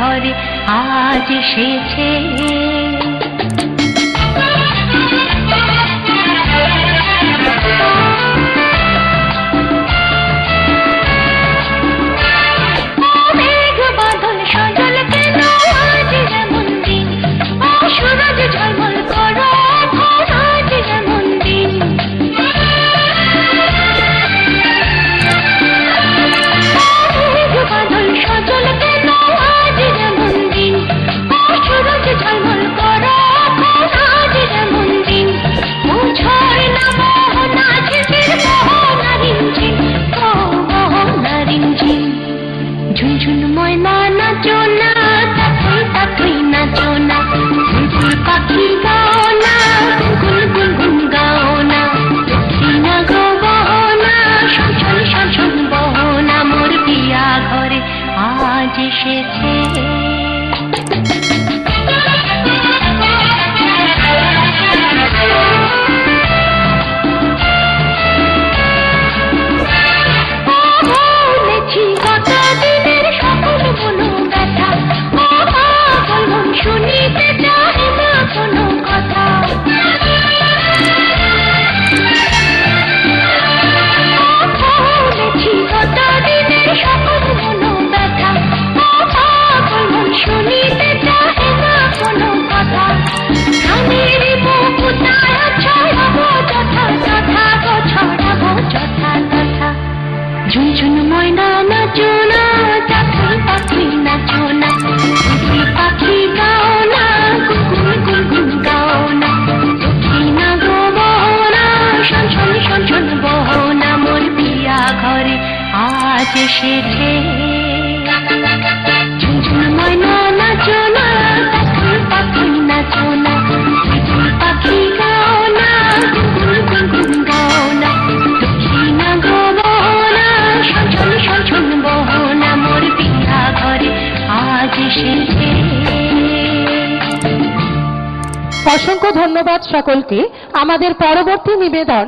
ঘরে আজ এসেছে। ঝুনঝুন ময়না নাচো না, তাকুই তাকুই নাচো না, বুলবুল পাখি গাও না, গুনগুন গুনগুন গাও না, দক্ষিণা গো বহো না, শোষণ শোষণ বহো না, মোর পিয়া ঘরে আজ এসেছে। ঝুনঝুন ময়না নাচো না, তাকুই তাকুই নাচো না, বুলবুল পাখি গাও না, গুনগুন গুনগুন গাও না, দক্ষিণা গো বহো না, শোষণ শোষণ বহো না, মোর পিয়া ঘরে আজ এসেছে। ঝুনঝুন ময়না নাচো না, তাকুই তাকুই নাচো না, বুলবুল পাখি গাও না, গুনগুন গুনগুন গাও না, দক্ষিণা গো বহো না, শোষণ শোষণ বহো না, মোর পিয়া ঘরে আজ এসেছে। অসংখ্য ধন্যবাদ সকলকে। আমাদের পরবর্তী নিবেদন